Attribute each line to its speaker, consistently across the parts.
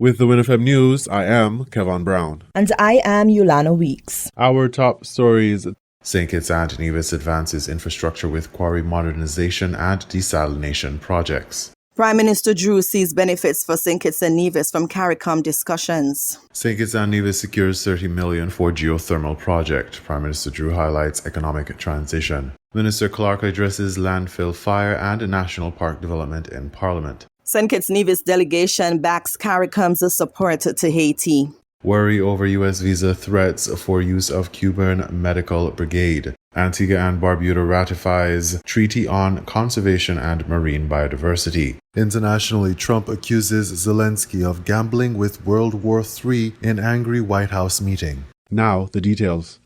Speaker 1: With the WINN FM News, I am Kevin Brown.
Speaker 2: And I am Yolana Weeks.
Speaker 1: Our top stories. St. Kitts and Nevis advances infrastructure with quarry modernization and desalination projects.
Speaker 2: Prime Minister Drew sees benefits for St. Kitts and Nevis from CARICOM discussions.
Speaker 1: St. Kitts and Nevis secures $30 million for geothermal project. Prime Minister Drew highlights economic transition. Minister Clark addresses landfill fire and national park development in Parliament.
Speaker 2: St. Kitts Nevis delegation backs CARICOM's support to Haiti.
Speaker 1: Worry over U.S. visa threats for use of Cuban medical brigade. Antigua and Barbuda ratifies Treaty on Conservation and Marine Biodiversity. Internationally, Trump accuses Zelensky of gambling with World War III in angry White House meeting. Now, the details.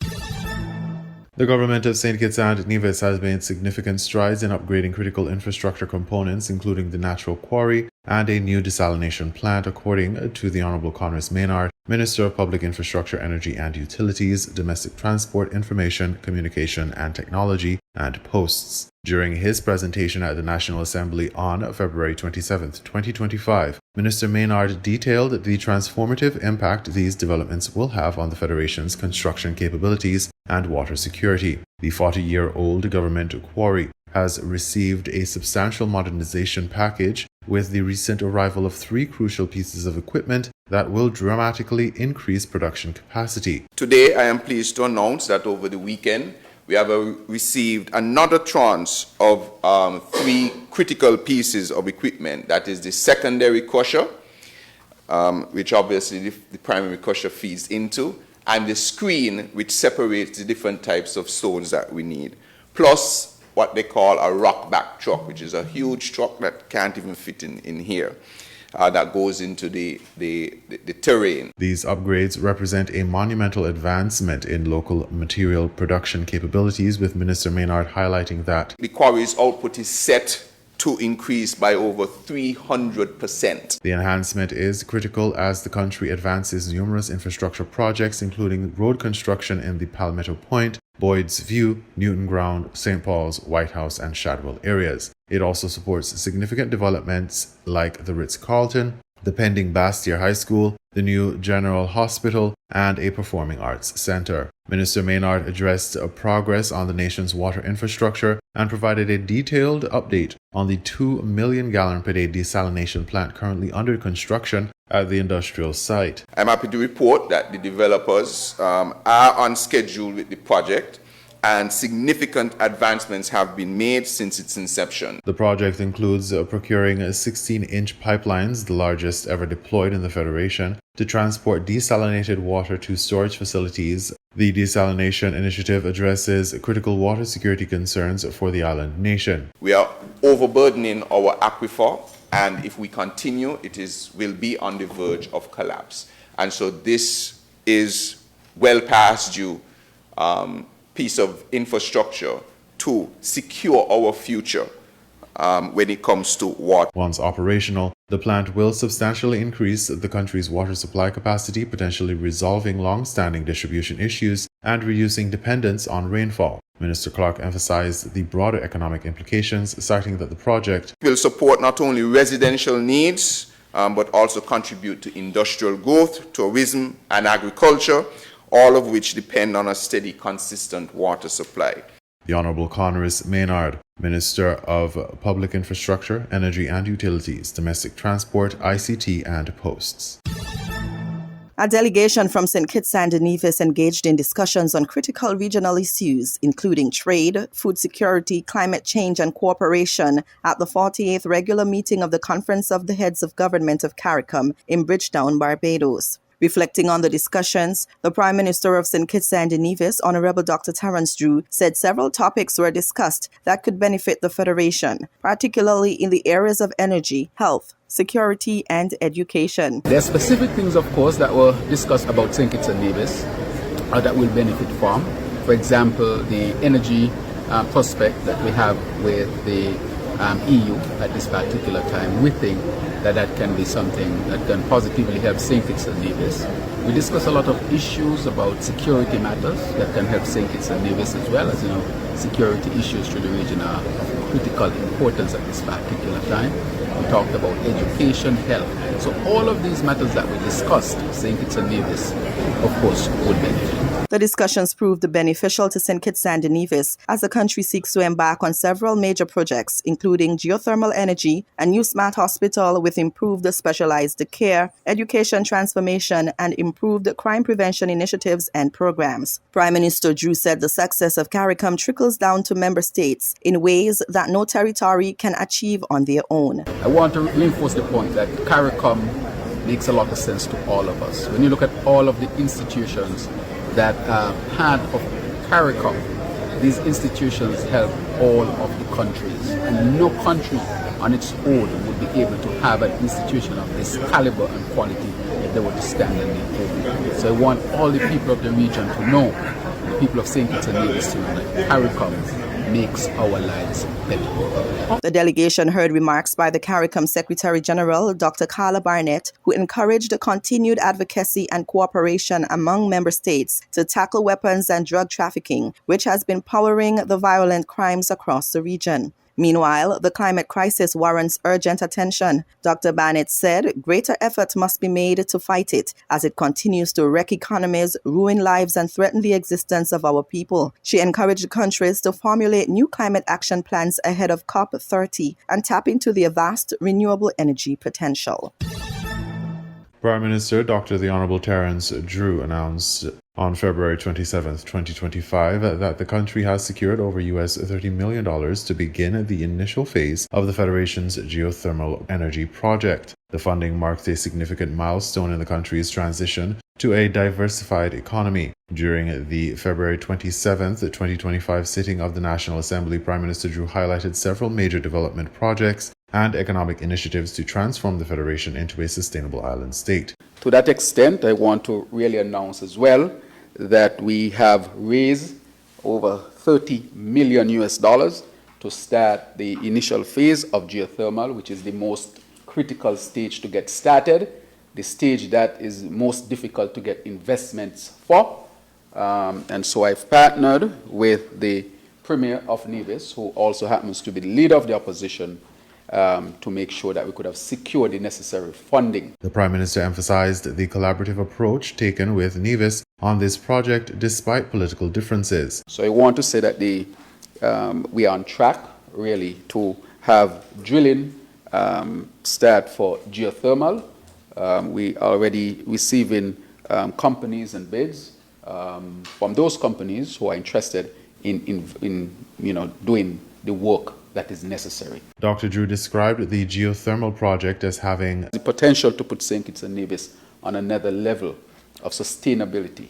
Speaker 1: The government of St. Kitts and Nevis has made significant strides in upgrading critical infrastructure components, including the natural quarry and a new desalination plant, according to the Honourable Conress Maynard, Minister of Public Infrastructure, Energy and Utilities, Domestic Transport, Information, Communication and Technology, and Posts. During his presentation at the National Assembly on February 27, 2025, Minister Maynard detailed the transformative impact these developments will have on the Federation's construction capabilities and water security. The 40-year-old government quarry has received a substantial modernization package with the recent arrival of 3 crucial pieces of equipment that will dramatically increase production capacity.
Speaker 3: Today, I am pleased to announce that over the weekend, we have received another tranche of 3 critical pieces of equipment. That is the secondary crusher, which obviously the primary crusher feeds into, and the screen, which separates the different types of stones that we need, plus what they call a rock back truck, which is a huge truck that can't even fit in here. That goes into the terrain.
Speaker 1: These upgrades represent a monumental advancement in local material production capabilities, with Minister Maynard highlighting that
Speaker 3: the quarry's output is set to increase by over 300%.
Speaker 1: The enhancement is critical as the country advances numerous infrastructure projects, including road construction in the Palmetto Point, Boyd's View, Newton Ground, St. Paul's, White House, and Shadwell areas. It also supports significant developments like the Ritz-Carlton, the pending Bastyr High School, the new General Hospital, and a performing arts center. Minister Maynard addressed progress on the nation's water infrastructure and provided a detailed update on the 2 million gallon per day desalination plant currently under construction at the industrial site.
Speaker 3: I'm happy to report that the developers are on schedule with the project, and significant advancements have been made since its inception.
Speaker 1: The project includes procuring 16-inch pipelines, the largest ever deployed in the Federation, to transport desalinated water to storage facilities. The desalination initiative addresses critical water security concerns for the island nation.
Speaker 3: We are overburdening our aquifer, and if we continue, will be on the verge of collapse. And so this is well past due piece of infrastructure to secure our future when it comes to water.
Speaker 1: Once operational, the plant will substantially increase the country's water supply capacity, potentially resolving long-standing distribution issues and reducing dependence on rainfall. Minister Clark emphasized the broader economic implications, citing that the project
Speaker 3: will support not only residential needs, but also contribute to industrial growth, tourism, and agriculture, all of which depend on a steady, consistent water supply.
Speaker 1: The Honourable Conress Maynard, Minister of Public Infrastructure, Energy and Utilities, Domestic Transport, ICT and Posts.
Speaker 2: A delegation from St. Kitts and Nevis engaged in discussions on critical regional issues, including trade, food security, climate change, and cooperation at the 48th regular meeting of the Conference of the Heads of Government of CARICOM in Bridgetown, Barbados. Reflecting on the discussions, the Prime Minister of St. Kitts and Nevis, Honorable Dr. Terence Drew, said several topics were discussed that could benefit the Federation, particularly in the areas of energy, health, security, and education.
Speaker 4: There are specific things, of course, that were discussed about St. Kitts and Nevis that will benefit from. For example, the energy prospect that we have with the EU at this particular time. We think that can be something that can positively help St. Kitts and Nevis. We discuss a lot of issues about security matters that can help St. Kitts and Nevis, as well as security issues through the region are critical importance at this particular time. We talked about education, health. So all of these matters that we discussed, St. Kitts and Nevis, of course, would benefit.
Speaker 2: The discussions proved beneficial to St. Kitts and Nevis as the country seeks to embark on several major projects, including geothermal energy, a new smart hospital with improved specialized care, education transformation, and improved crime prevention initiatives and programs. Prime Minister Drew said the success of CARICOM trickles down to member states in ways that no territory can achieve on their own.
Speaker 4: I want to reinforce the point that CARICOM makes a lot of sense to all of us. When you look at all of the institutions that are part of CARICOM, these institutions help all of the countries. And no country on its own would be able to have an institution of this caliber and quality if they were to stand on their own. So I want all the people of the region to know, the people of St. Kitts and Nevis to know that CARICOM makes our lives better.
Speaker 2: The delegation heard remarks by the CARICOM Secretary General, Dr. Carla Barnett, who encouraged continued advocacy and cooperation among member states to tackle weapons and drug trafficking, which has been powering the violent crimes across the region. Meanwhile, the climate crisis warrants urgent attention. Dr. Barnett said greater effort must be made to fight it as it continues to wreck economies, ruin lives, and threaten the existence of our people. She encouraged countries to formulate new climate action plans ahead of COP30 and tap into their vast renewable energy potential.
Speaker 1: Prime Minister Dr. The Honourable Terence Drew announced on February 27, 2025, that the country has secured over US $30 million to begin the initial phase of the Federation's geothermal energy project. The funding marks a significant milestone in the country's transition to a diversified economy. During the February 27, 2025 sitting of the National Assembly, Prime Minister Drew highlighted several major development projects and economic initiatives to transform the Federation into a sustainable island state.
Speaker 4: To that extent, I want to really announce as well that we have raised over $30 million to start the initial phase of geothermal, which is the most critical stage to get started, the stage that is most difficult to get investments for. And so I've partnered with the Premier of Nevis, who also happens to be the leader of the opposition, to make sure that we could have secured the necessary funding.
Speaker 1: The Prime Minister emphasized the collaborative approach taken with Nevis on this project despite political differences.
Speaker 4: So I want to say that we are on track really to have drilling start for geothermal. We are already receiving companies and bids from those companies who are interested in doing the work that is necessary.
Speaker 1: Dr. Drew described the geothermal project as having
Speaker 4: the potential to put St. Kitts and Nevis on another level of sustainability,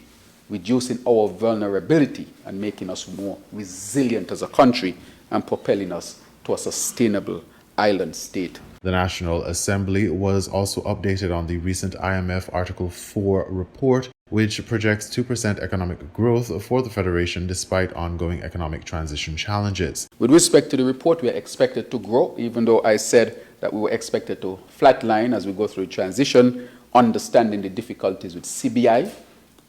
Speaker 4: reducing our vulnerability and making us more resilient as a country and propelling us to a sustainable island state.
Speaker 1: The National Assembly was also updated on the recent IMF Article 4 report, which projects 2% economic growth for the Federation despite ongoing economic transition challenges.
Speaker 4: With respect to the report, we are expected to grow, even though I said that we were expected to flatline as we go through transition, understanding the difficulties with CBI.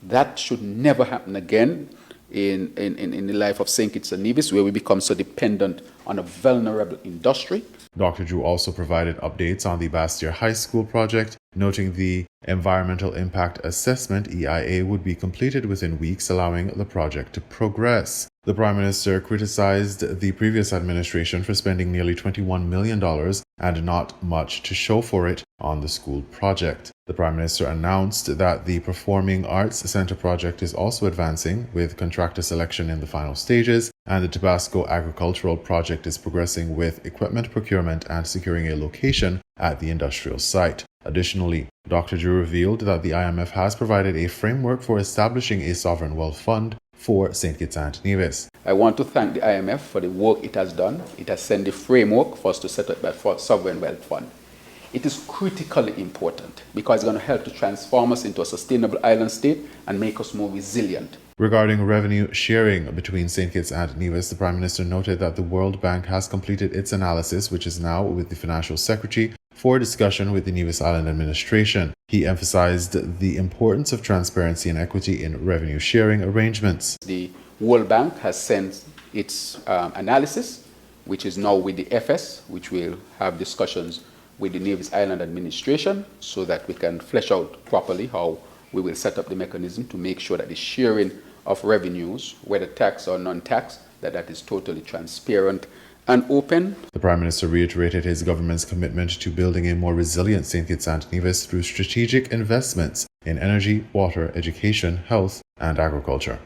Speaker 4: That should never happen again in the life of St. Kitts and Nevis, where we become so dependent on a vulnerable industry.
Speaker 1: Dr. Drew also provided updates on the Bastyr High School project, noting the Environmental Impact Assessment EIA would be completed within weeks, allowing the project to progress. The Prime Minister criticized the previous administration for spending nearly $21 million and not much to show for it on the school project. The Prime Minister announced that the Performing Arts Centre project is also advancing, with contractor selection in the final stages, and the Tabasco Agricultural Project is progressing with equipment procurement and securing a location at the industrial site. Additionally, Dr. Drew revealed that the IMF has provided a framework for establishing a sovereign wealth fund for St. Kitts and Nevis.
Speaker 4: I want to thank the IMF for the work it has done. It has sent the framework for us to set up that sovereign wealth fund. It is critically important because it's going to help to transform us into a sustainable island state and make us more resilient.
Speaker 1: Regarding revenue sharing between St. Kitts and Nevis, the Prime Minister noted that the World Bank has completed its analysis, which is now with the Financial Secretary for discussion with the Nevis Island Administration. He emphasized the importance of transparency and equity in revenue sharing arrangements.
Speaker 4: The World Bank has sent its analysis, which is now with the FS, which will have discussions with the Nevis Island Administration so that we can flesh out properly how we will set up the mechanism to make sure that the sharing of revenues, whether tax or non-tax, that is totally transparent and open.
Speaker 1: The Prime Minister reiterated his government's commitment to building a more resilient St. Kitts and Nevis through strategic investments in energy, water, education, health, and agriculture.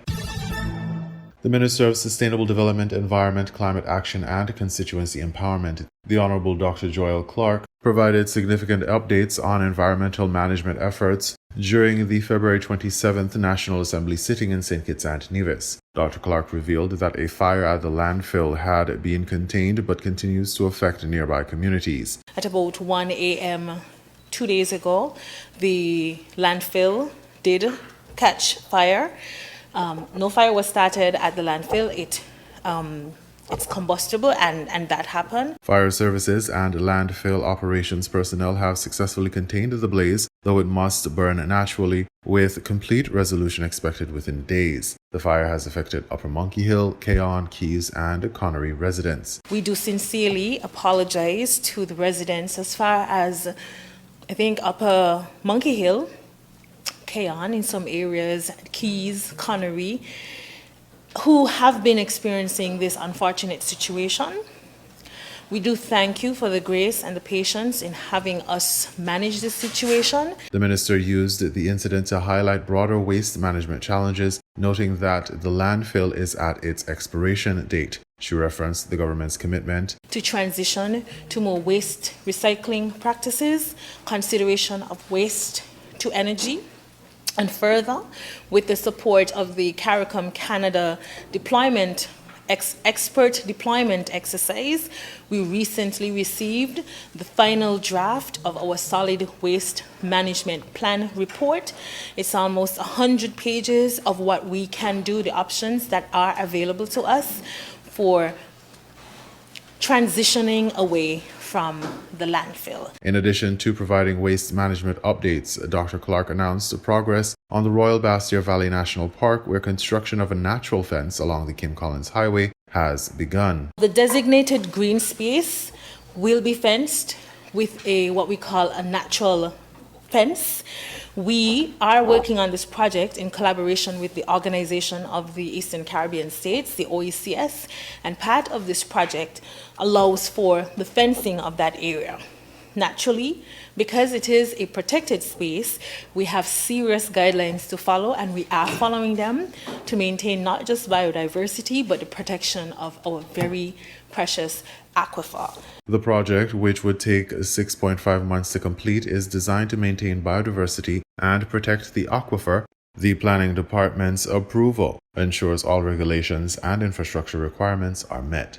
Speaker 1: The Minister of Sustainable Development, Environment, Climate Action and Constituency Empowerment, the Honourable Dr. Joel Clark, provided significant updates on environmental management efforts during the February 27th National Assembly sitting in St. Kitts and Nevis. Dr. Clark revealed that a fire at the landfill had been contained but continues to affect nearby communities.
Speaker 5: At about 1 a.m. 2 days ago, the landfill did catch fire. No fire was started at the landfill. It's combustible and that happened.
Speaker 1: Fire services and landfill operations personnel have successfully contained the blaze, though it must burn naturally, with complete resolution expected within days. The fire has affected Upper Monkey Hill, Keyon, Keys, and Connery residents.
Speaker 5: We do sincerely apologize to the residents as far as, I think, Upper Monkey Hill, Keyon in some areas, Keys, Connery, who have been experiencing this unfortunate situation. We do thank you for the grace and the patience in having us manage this situation.
Speaker 1: The minister used the incident to highlight broader waste management challenges, noting that the landfill is at its expiration date. She referenced the government's commitment
Speaker 5: to transition to more waste recycling practices, consideration of waste to energy, and further, with the support of the CARICOM Canada deployment expert deployment exercise, we recently received the final draft of our solid waste management plan report. It's almost 100 pages of what we can do, the options that are available to us for transitioning away from the landfill.
Speaker 1: In addition to providing waste management updates, Dr. Clark announced progress on the Royal Bastyr Valley National Park, where construction of a natural fence along the Kim Collins Highway has begun.
Speaker 5: The designated green space will be fenced with what we call a natural fence. We are working on this project in collaboration with the Organization of the Eastern Caribbean States, the OECS, and part of this project allows for the fencing of that area. Naturally, because it is a protected space, we have serious guidelines to follow, and we are following them to maintain not just biodiversity, but the protection of our very precious aquifer.
Speaker 1: The project, which would take 6.5 months to complete, is designed to maintain biodiversity and protect the aquifer. The planning department's approval ensures all regulations and infrastructure requirements are met.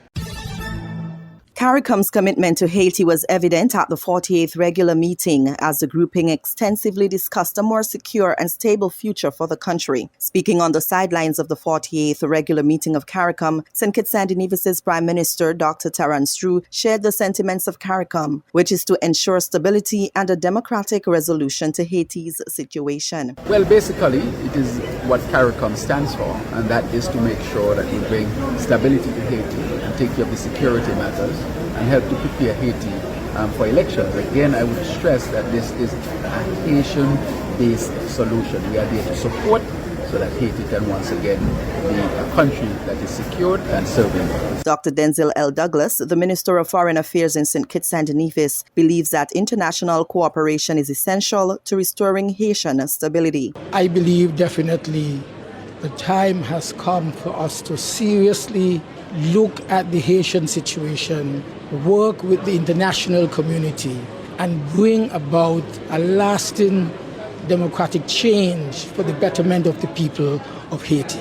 Speaker 2: CARICOM's commitment to Haiti was evident at the 48th regular meeting as the grouping extensively discussed a more secure and stable future for the country. Speaking on the sidelines of the 48th regular meeting of CARICOM, St. Kitts and Nevis's Prime Minister Dr. Terence Drew shared the sentiments of CARICOM, which is to ensure stability and a democratic resolution to Haiti's situation.
Speaker 4: Well, basically, it is what CARICOM stands for, and that is to make sure that we bring stability to Haiti and take care of the security matters and help to prepare Haiti for elections. Again, I would stress that this is a Haitian-based solution. We are there to support so that Haiti can once again be a country that is secured and serving.
Speaker 2: Dr. Denzel L. Douglas, the Minister of Foreign Affairs in St. Kitts and Nevis, believes that international cooperation is essential to restoring Haitian stability.
Speaker 6: I believe definitely the time has come for us to seriously look at the Haitian situation, work with the international community, and bring about a lasting democratic change for the betterment of the people of Haiti.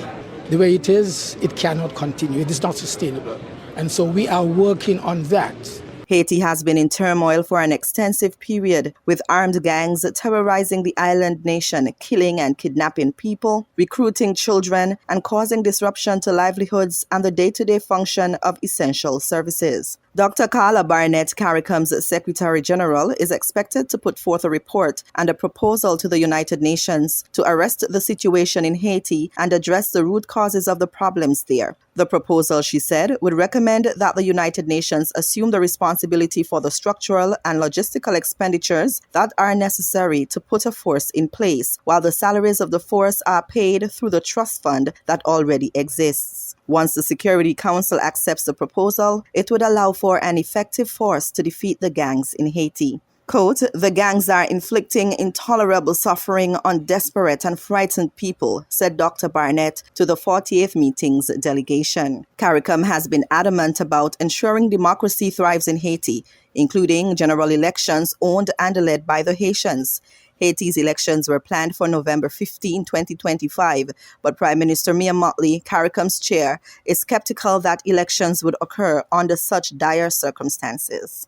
Speaker 6: The way it is, it cannot continue. It is not sustainable. And so we are working on that.
Speaker 2: Haiti has been in turmoil for an extensive period, with armed gangs terrorizing the island nation, killing and kidnapping people, recruiting children, and causing disruption to livelihoods and the day-to-day function of essential services. Dr. Carla Barnett, CARICOM's Secretary General, is expected to put forth a report and a proposal to the United Nations to arrest the situation in Haiti and address the root causes of the problems there. The proposal, she said, would recommend that the United Nations assume the responsibility for the structural and logistical expenditures that are necessary to put a force in place, while the salaries of the force are paid through the trust fund that already exists. Once the Security Council accepts the proposal, it would allow for an effective force to defeat the gangs in Haiti. Quote, "The gangs are inflicting intolerable suffering on desperate and frightened people," said Dr. Barnett to the 48th meeting's delegation. CARICOM has been adamant about ensuring democracy thrives in Haiti, including general elections owned and led by the Haitians. Haiti's elections were planned for November 15, 2025, but Prime Minister Mia Mottley, CARICOM's chair, is skeptical that elections would occur under such dire circumstances.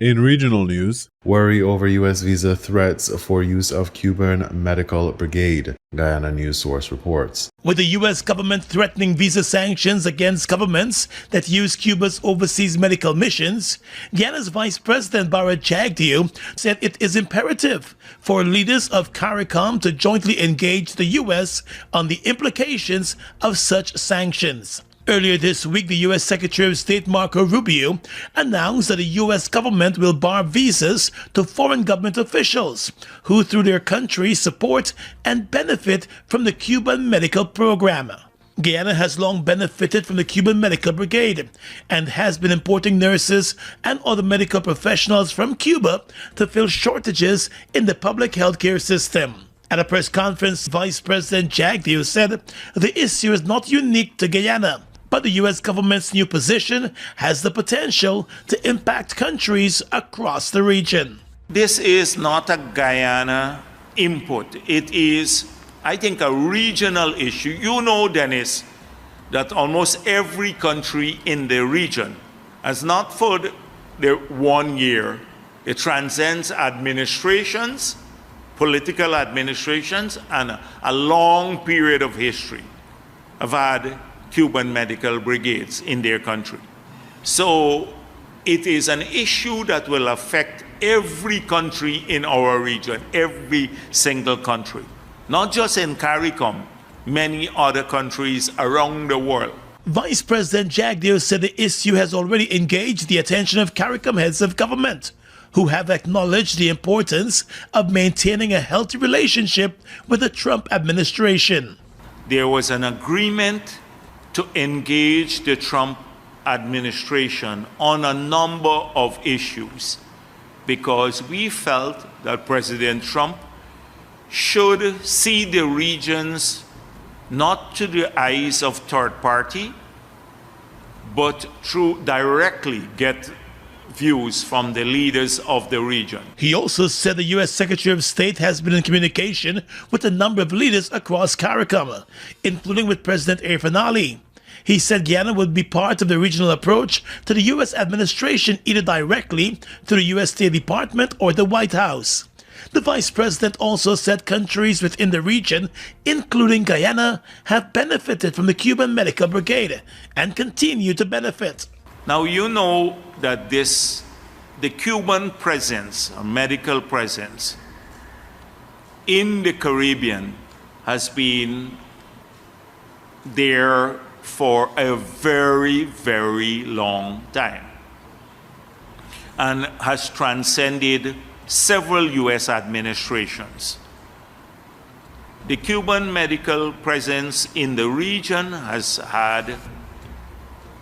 Speaker 1: In regional news, worry over U.S. visa threats for use of Cuban medical brigade, Guyana News Source reports.
Speaker 7: With the U.S. government threatening visa sanctions against governments that use Cuba's overseas medical missions, Guyana's Vice President Barrett Jagdeo said it is imperative for leaders of CARICOM to jointly engage the U.S. on the implications of such sanctions. Earlier this week, the U.S. Secretary of State Marco Rubio announced that the U.S. government will bar visas to foreign government officials who, through their country, support and benefit from the Cuban medical program. Guyana has long benefited from the Cuban Medical Brigade and has been importing nurses and other medical professionals from Cuba to fill shortages in the public healthcare system. At a press conference, Vice President Jagdeo said the issue is not unique to Guyana, but the U.S. government's new position has the potential to impact countries across the region.
Speaker 8: This is not a Guyana input. It is, I think, a regional issue. You know, Dennis, that almost every country in the region has not for the 1 year. It transcends administrations, political administrations, and a long period of history have had Cuban medical brigades in their country. So it is an issue that will affect every country in our region, every single country, not just in CARICOM, many other countries around the world.
Speaker 7: Vice President Jagdeo said the issue has already engaged the attention of CARICOM heads of government, who have acknowledged the importance of maintaining a healthy relationship with the Trump administration.
Speaker 8: There was an agreement to engage the Trump administration on a number of issues because we felt that President Trump should see the regions not through the eyes of third party, but through directly get views from the leaders of the region.
Speaker 7: He also said the U.S. Secretary of State has been in communication with a number of leaders across CARICOM, including with President Irfan Ali. He said Guyana would be part of the regional approach to the U.S. administration either directly through the U.S. State Department or the White House. The Vice President also said countries within the region, including Guyana, have benefited from the Cuban Medical Brigade and continue to benefit.
Speaker 8: Now, you know that the Cuban presence, or medical presence, in the Caribbean has been there for a very, very long time and has transcended several U.S. administrations. The Cuban medical presence in the region has had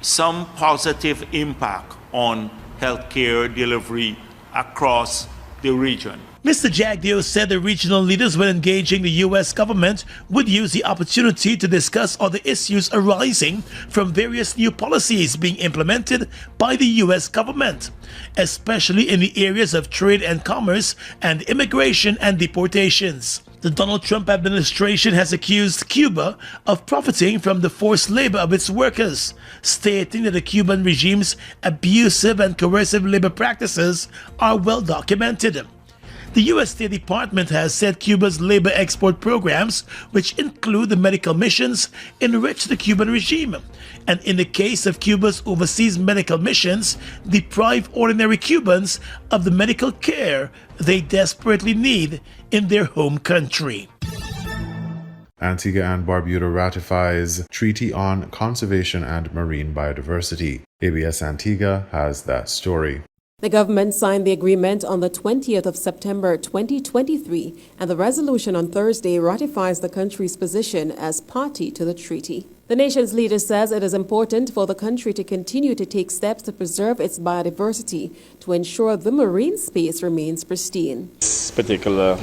Speaker 8: some positive impact on healthcare delivery across the region.
Speaker 7: Mr. Jagdeo said the regional leaders, when engaging the U.S. government, would use the opportunity to discuss other issues arising from various new policies being implemented by the U.S. government, especially in the areas of trade and commerce and immigration and deportations. The Donald Trump administration has accused Cuba of profiting from the forced labor of its workers, stating that the Cuban regime's abusive and coercive labor practices are well documented. The U.S. State Department has said Cuba's labor export programs, which include the medical missions, enrich the Cuban regime, and in the case of Cuba's overseas medical missions, deprive ordinary Cubans of the medical care they desperately need in their home country.
Speaker 1: Antigua and Barbuda ratifies Treaty on Conservation and Marine Biodiversity. ABS Antigua has that story.
Speaker 9: The government signed the agreement on the 20th of September 2023, and the resolution on Thursday ratifies the country's position as party to the treaty. The nation's leader says it is important for the country to continue to take steps to preserve its biodiversity to ensure the marine space remains pristine.
Speaker 10: This particular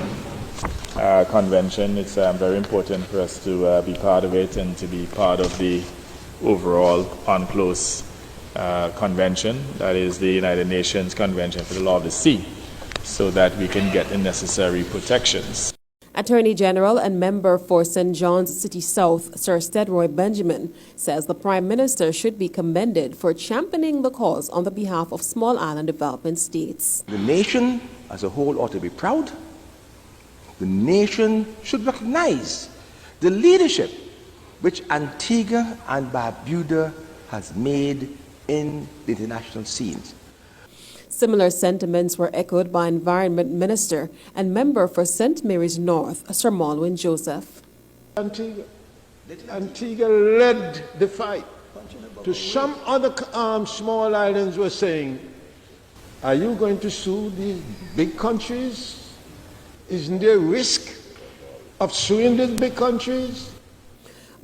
Speaker 10: convention, it's very important for us to be part of it and to be part of the overall UNCLOS convention, that is the United Nations Convention for the Law of the Sea, so that we can get the necessary protections.
Speaker 9: Attorney General and member for St. John's City South, Sir Stedroy Benjamin, says the Prime Minister should be commended for championing the cause on the behalf of small island development states.
Speaker 11: The nation as a whole ought to be proud. The nation should recognize the leadership which Antigua and Barbuda has made in the international scenes.
Speaker 9: Similar sentiments were echoed by Environment Minister and member for St. Mary's North, Sir Malwin Joseph.
Speaker 12: Antigua led the fight. To some other small islands were saying, are you going to sue these big countries? Isn't there risk of suing these big countries?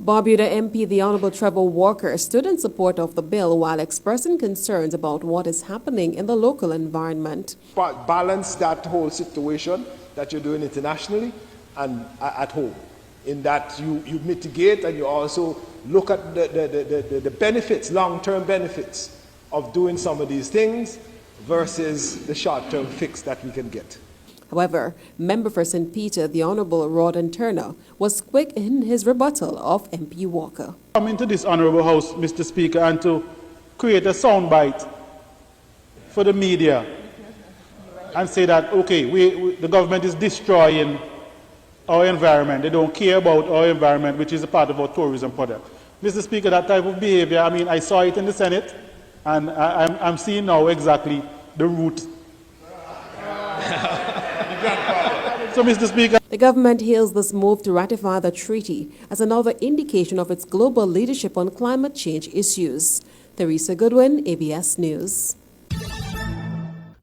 Speaker 9: Barbuda MP the Honourable Trevor Walker stood in support of the bill while expressing concerns about what is happening in the local environment.
Speaker 12: Balance that whole situation that you're doing internationally and at home, in that you mitigate and you also look at the benefits, long-term benefits of doing some of these things versus the short-term fix that we can get.
Speaker 9: However, member for St. Peter, the Honourable Rawdon Turner, was quick in his rebuttal of MP Walker.
Speaker 13: Come into this Honourable House, Mr. Speaker, and to create a soundbite for the media and say that, okay, the government is destroying our environment. They don't care about our environment, which is a part of our tourism product. Mr. Speaker, that type of behavior, I saw it in the Senate, and I'm seeing now exactly the root. So, Mr. Speaker,
Speaker 9: the government hails this move to ratify the treaty as another indication of its global leadership on climate change issues. Theresa Goodwin, ABS News.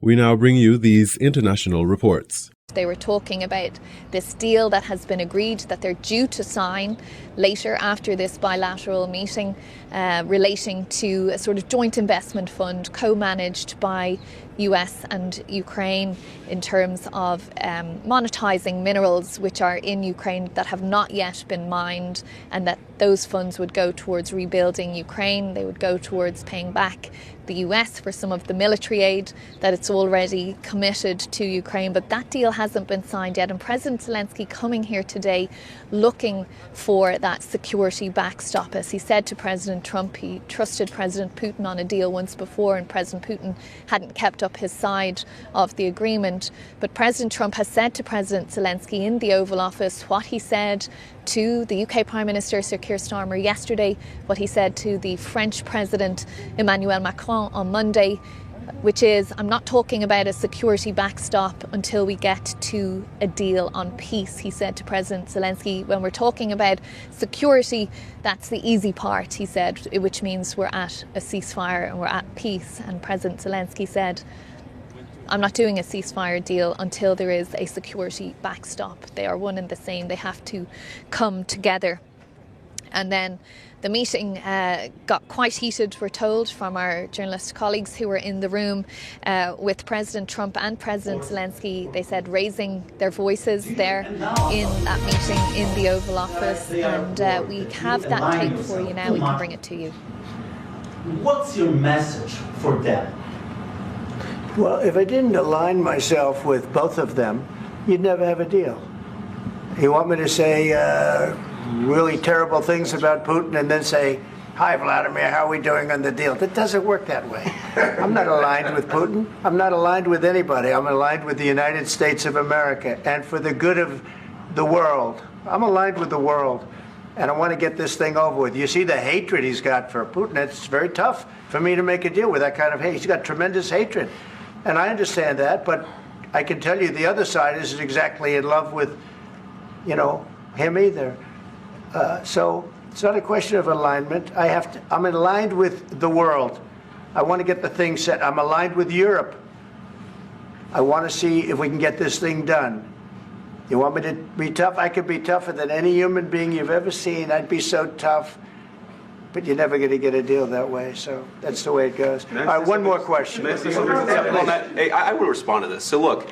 Speaker 1: We now bring you these international reports.
Speaker 14: They were talking about this deal that has been agreed that they're due to sign later after this bilateral meeting relating to a sort of joint investment fund co-managed by US and Ukraine in terms of monetizing minerals which are in Ukraine that have not yet been mined, and that those funds would go towards rebuilding Ukraine. They would go towards paying back the US for some of the military aid that it's already committed to Ukraine. But that deal hasn't been signed yet, and President Zelensky coming here today looking for that security backstop. As he said to President Trump, he trusted President Putin on a deal once before, and President Putin hadn't kept up his side of the agreement. But President Trump has said to President Zelensky in the Oval Office what he said to the UK Prime Minister Sir Keir Starmer yesterday, what he said to the French President Emmanuel Macron on Monday, which is, I'm not talking about a security backstop until we get to a deal on peace. He said to President Zelensky, when we're talking about security, that's the easy part, he said, which means we're at a ceasefire and we're at peace. And President Zelensky said, I'm not doing a ceasefire deal until there is a security backstop. They are one and the same. They have to come together. And then the meeting got quite heated, we're told, from our journalist colleagues who were in the room with President Trump and President Zelensky. They said raising their voices there in that meeting in the Oval Office. And we have that tape for you now. We can bring it to you.
Speaker 15: What's your message for them?
Speaker 16: Well, if I didn't align myself with both of them, you'd never have a deal. You want me to say really terrible things about Putin and then say, hi, Vladimir, how are we doing on the deal? That doesn't work that way. I'm not aligned with Putin. I'm not aligned with anybody. I'm aligned with the United States of America. And for the good of the world, I'm aligned with the world. And I want to get this thing over with. You see the hatred he's got for Putin. It's very tough for me to make a deal with that kind of hate. He's got tremendous hatred. And I understand that, but I can tell you the other side isn't exactly in love with, him either. So it's not a question of alignment. I'm aligned with the world. I want to get the thing set. I'm aligned with Europe. I want to see if we can get this thing done. You want me to be tough? I could be tougher than any human being you've ever seen. I'd be so tough. But you're never going to get a deal that way. So that's the way it goes. All right, one more question.
Speaker 17: I will respond to this. So look,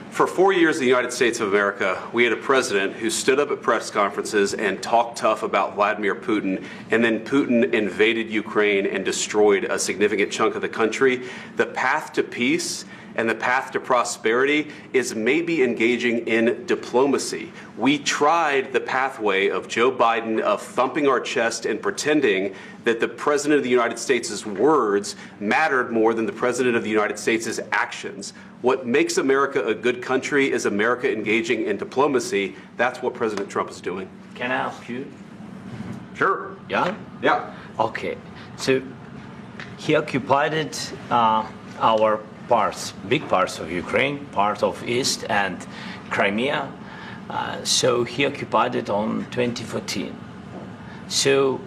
Speaker 17: for 4 years in the United States of America, we had a president who stood up at press conferences and talked tough about Vladimir Putin, and then Putin invaded Ukraine and destroyed a significant chunk of the country. The path to peace and the path to prosperity is maybe engaging in diplomacy. We tried the pathway of Joe Biden of thumping our chest and pretending that the President of the United States' words mattered more than the President of the United States' actions. What makes America a good country is America engaging in diplomacy. That's what President Trump is doing.
Speaker 18: Can I ask you?
Speaker 17: Sure.
Speaker 18: Yeah?
Speaker 17: Yeah.
Speaker 18: Okay. So he occupied our parts, big parts of Ukraine, part of East and Crimea. So he occupied it on 2014. So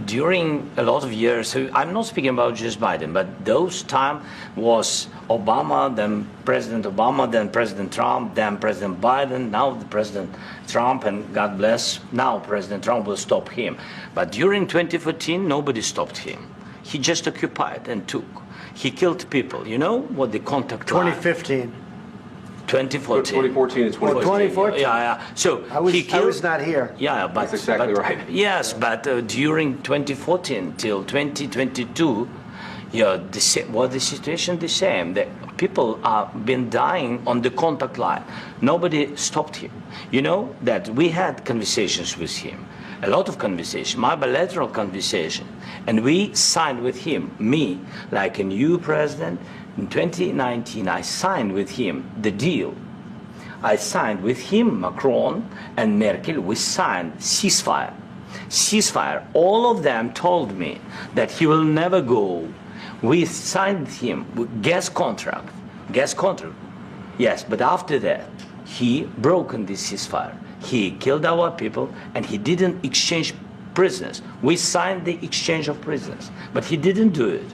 Speaker 18: during a lot of years, so I'm not speaking about just Biden, but those time was Obama, then President Obama, then President Trump, then President Biden, now the President Trump, and God bless, now President Trump will stop him. But during 2014, nobody stopped him. He just occupied and took. He killed people. You know what the contact
Speaker 16: 2015.
Speaker 17: 2014
Speaker 18: 2014.
Speaker 17: and 2014.
Speaker 16: 2014.
Speaker 18: Yeah. So
Speaker 16: I was not here.
Speaker 18: Yeah, but
Speaker 17: that's exactly right.
Speaker 18: Yes, but during 2014 till 2022, the situation the same. The people have been dying on the contact line. Nobody stopped him. You know that we had conversations with him. A lot of conversation, my bilateral conversation, and we signed with him, me, like a new president. In 2019, I signed with him the deal. I signed with him, Macron and Merkel, we signed ceasefire. Ceasefire, all of them told me that he will never go. We signed with him with gas contract, yes, but after that, he broken this ceasefire. He killed our people, and he didn't exchange prisoners. We signed the exchange of prisoners, but he didn't do it.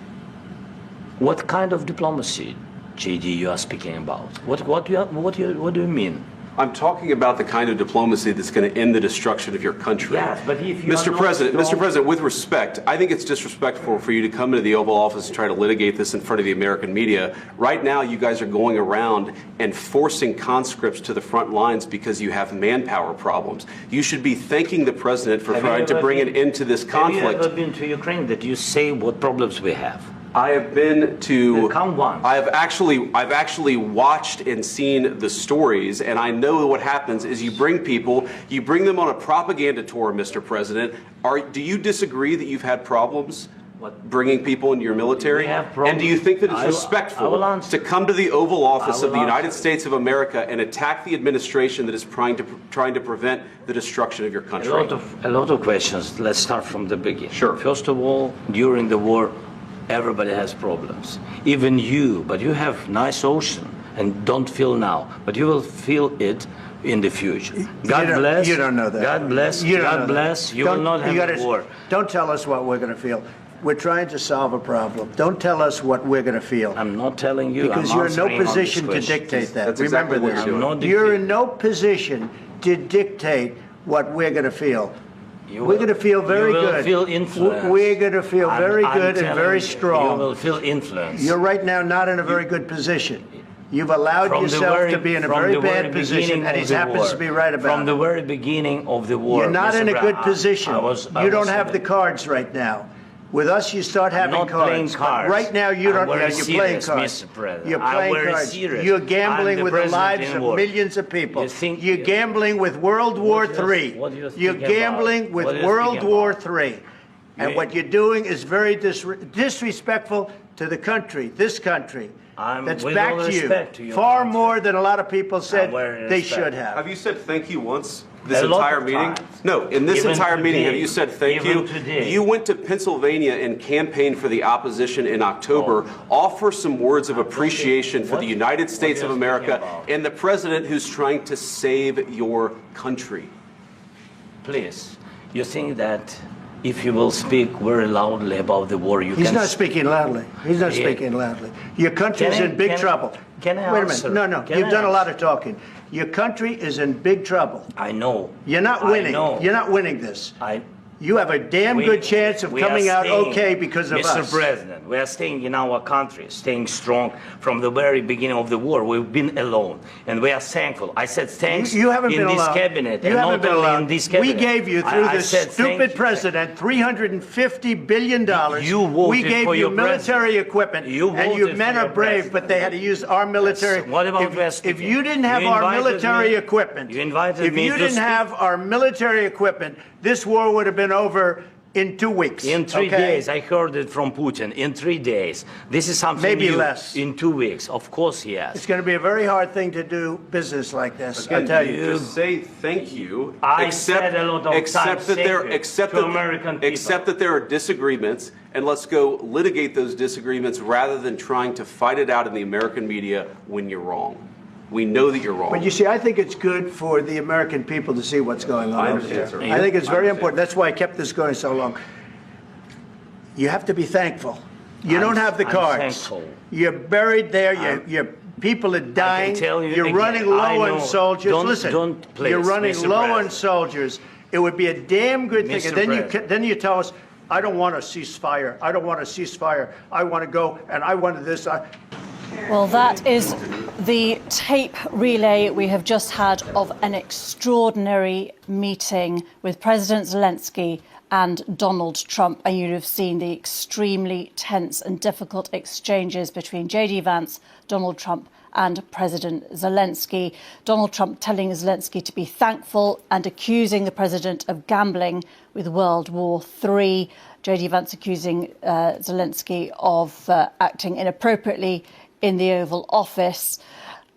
Speaker 18: What kind of diplomacy, JD, you are speaking about? What do you mean?
Speaker 17: I'm talking about the kind of diplomacy that's going to end the destruction of your country.
Speaker 18: Yes, but if you
Speaker 17: Mr. President, with respect, I think it's disrespectful for you to come into the Oval Office and try to litigate this in front of the American media. Right now, you guys are going around and forcing conscripts to the front lines because you have manpower problems. You should be thanking the President for trying to bring an end to this conflict.
Speaker 18: Have you ever been to Ukraine that you say what problems we have?
Speaker 17: I have been to.
Speaker 18: Come once.
Speaker 17: I've actually watched and seen the stories, and I know what happens is you bring them on a propaganda tour, Mr. President. Do you disagree that you've had problems bringing people into your military? And do you think that it's respectful to come to the Oval Office of the United States of America and attack the administration that is trying to prevent the destruction of your country?
Speaker 18: A lot of questions. Let's start from the beginning.
Speaker 17: Sure.
Speaker 18: First of all, during the war, everybody has problems, even you, but you have nice ocean and don't feel now, but you will feel it in the future. God bless.
Speaker 16: You don't know that.
Speaker 18: God bless. God bless. You will not have a war.
Speaker 16: Don't tell us what we're going to feel. We're trying to solve a problem. Don't tell us what we're going to feel.
Speaker 18: I'm not telling you.
Speaker 16: Because you're in no position to dictate that. Remember this. You're in no position to dictate what we're going to feel. We're going to feel very good.
Speaker 18: You will feel influence.
Speaker 16: We're going to feel very good and very strong.
Speaker 18: You will feel influence.
Speaker 16: You're right now not in a very good position. You've allowed yourself to be in a very bad position, and he happens to be right about it.
Speaker 18: From the very beginning of the war.
Speaker 16: You're not in a good position. You don't have the cards right now. With us, you start having cards.
Speaker 18: I'm not playing cards.
Speaker 16: Right now, you don't.
Speaker 18: You're
Speaker 16: playing cards.
Speaker 18: Mr. President.
Speaker 16: You're playing cards. You're gambling with the lives of millions of people. You're gambling with World War III. You're gambling with World War III. And what you're doing is very disrespectful to the country, this country. That's back to you. Far more than a lot of people said they should have.
Speaker 17: Have you said thank you once? This entire meeting? No, in this entire meeting, have you said thank you? You went to Pennsylvania and campaigned for the opposition in October. Offer some words of appreciation for the United States of America and the president who's trying to save your country.
Speaker 18: please, you think that if you will speak very loudly about the war, you can...
Speaker 16: He's not speaking loudly. He's not speaking loudly. Your country is in big trouble.
Speaker 18: Can I
Speaker 16: Wait
Speaker 18: answer?
Speaker 16: a minute. No. You've done a lot of talking. Your country is in big trouble.
Speaker 18: I know.
Speaker 16: You're not winning. You're not winning this. You have a damn good chance of coming out okay because of us.
Speaker 18: Mr. President, we are staying in our country, staying strong from the very beginning of the war. We've been alone, and we are thankful. I said thanks
Speaker 16: you haven't
Speaker 18: in
Speaker 16: been
Speaker 18: this
Speaker 16: alone.
Speaker 18: cabinet,
Speaker 16: You
Speaker 18: and
Speaker 16: haven't
Speaker 18: not
Speaker 16: been
Speaker 18: only
Speaker 16: alone.
Speaker 18: in this cabinet.
Speaker 16: We gave you, through
Speaker 18: I
Speaker 16: this
Speaker 18: said
Speaker 16: stupid president, $350 billion.
Speaker 18: You voted
Speaker 16: we gave
Speaker 18: for
Speaker 16: you
Speaker 18: your
Speaker 16: military equipment, and your
Speaker 18: voted
Speaker 16: men
Speaker 18: for
Speaker 16: are
Speaker 18: your
Speaker 16: brave,
Speaker 18: president.
Speaker 16: but they had to use our military.
Speaker 18: Yes. What about
Speaker 16: if you didn't have our military equipment,
Speaker 18: if
Speaker 16: you didn't have our military equipment, this war would have been over in 2 weeks.
Speaker 18: In 3 days, I heard it from Putin. In 3 days. This is something
Speaker 16: Maybe
Speaker 18: new.
Speaker 16: less.
Speaker 18: In 2 weeks. Of course, yes.
Speaker 16: It's going to be a very hard thing to do business like this.
Speaker 17: Again,
Speaker 16: I tell you.
Speaker 17: just say thank you.
Speaker 18: I said a lot of times thank you to American people.
Speaker 17: Accept that there are disagreements, and let's go litigate those disagreements rather than trying to fight it out in the American media when you're wrong. We know that you're wrong.
Speaker 16: But you see, I think it's good for the American people to see what's going on.
Speaker 17: I understand, sir.
Speaker 16: I think it's very important. That's why I kept this going so long. You have to be thankful. You don't have the cards.
Speaker 18: Thankful.
Speaker 16: You're buried there. Your people are dying. You're
Speaker 18: again,
Speaker 16: running low on soldiers.
Speaker 18: Listen,
Speaker 16: please, you're running
Speaker 18: Mr.
Speaker 16: low
Speaker 18: President.
Speaker 16: on soldiers. It would be a damn good thing.
Speaker 18: Mr.
Speaker 16: And then you tell us, I don't want a ceasefire. I don't want a ceasefire. I want to go, and I want this.
Speaker 19: Well, that is the tape relay we have just had of an extraordinary meeting with President Zelensky and Donald Trump. And you'd have seen the extremely tense and difficult exchanges between J.D. Vance, Donald Trump and President Zelensky. Donald Trump telling Zelensky to be thankful and accusing the president of gambling with World War III. J.D. Vance accusing Zelensky of acting inappropriately in the Oval Office,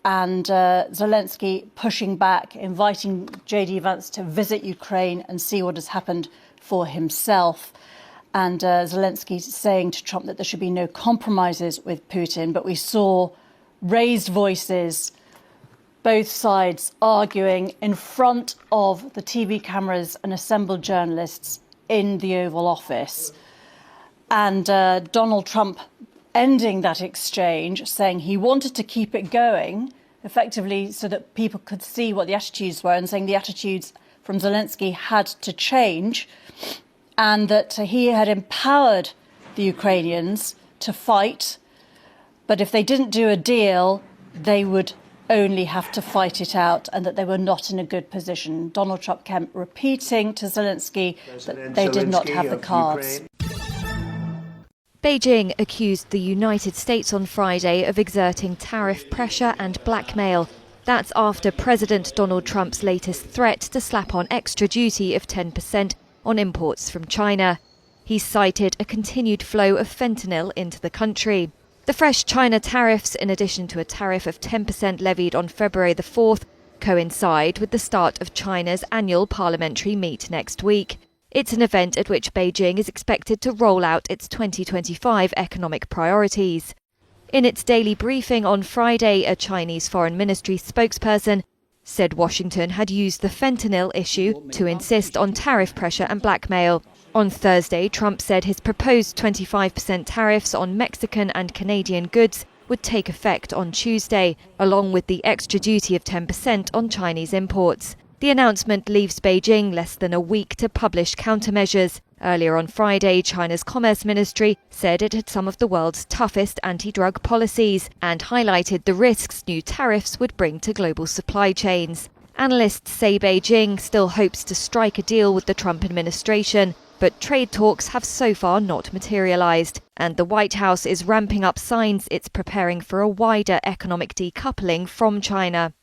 Speaker 19: and Zelensky pushing back, inviting J.D. Vance to visit Ukraine and see what has happened for himself. And Zelensky saying to Trump that there should be no compromises with Putin. But we saw raised voices, both sides arguing in front of the TV cameras and assembled journalists in the Oval Office. And Donald Trump ending that exchange, saying he wanted to keep it going, effectively so that people could see what the attitudes were, and saying the attitudes from Zelensky had to change, and that he had empowered the Ukrainians to fight, but if they didn't do a deal, they would only have to fight it out, and that they were not in a good position. Donald Trump kept repeating to Zelensky that they did not have the cards.
Speaker 20: Beijing accused the United States on Friday of exerting tariff pressure and blackmail. That's after President Donald Trump's latest threat to slap on extra duty of 10% on imports from China. He cited a continued flow of fentanyl into the country. The fresh China tariffs, in addition to a tariff of 10% levied on February the 4th, coincide with the start of China's annual parliamentary meet next week. It's an event at which Beijing is expected to roll out its 2025 economic priorities. In its daily briefing on Friday, a Chinese Foreign Ministry spokesperson said Washington had used the fentanyl issue to insist on tariff pressure and blackmail. On Thursday, Trump said his proposed 25% tariffs on Mexican and Canadian goods would take effect on Tuesday, along with the extra duty of 10% on Chinese imports. The announcement leaves Beijing less than a week to publish countermeasures. Earlier on Friday, China's Commerce Ministry said it had some of the world's toughest anti-drug policies and highlighted the risks new tariffs would bring to global supply chains. Analysts say Beijing still hopes to strike a deal with the Trump administration, but trade talks have so far not materialized, and the White House is ramping up signs it's preparing for a wider economic decoupling from China.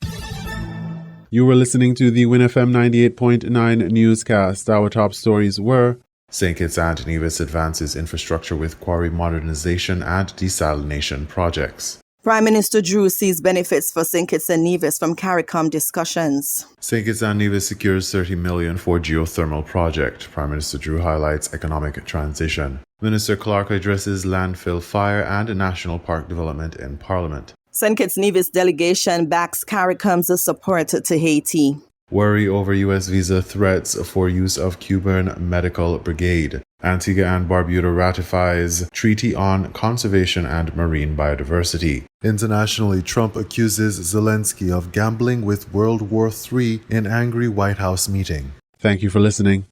Speaker 1: You were listening to the WINN FM 98.9 newscast. Our top stories were: St. Kitts and Nevis advances infrastructure with quarry modernization and desalination projects.
Speaker 2: Prime Minister Drew sees benefits for St. Kitts and Nevis from CARICOM discussions.
Speaker 1: St. Kitts and Nevis secures $30 million for geothermal project. Prime Minister Drew highlights economic transition. Minister Clark addresses landfill fire and national park development in Parliament.
Speaker 2: St. Kitts Nevis delegation backs CARICOM's support to Haiti.
Speaker 1: Worry over U.S. visa threats for use of Cuban medical brigade. Antigua and Barbuda ratifies Treaty on Conservation and Marine Biodiversity. Internationally, Trump accuses Zelensky of gambling with World War III in angry White House meeting. Thank you for listening.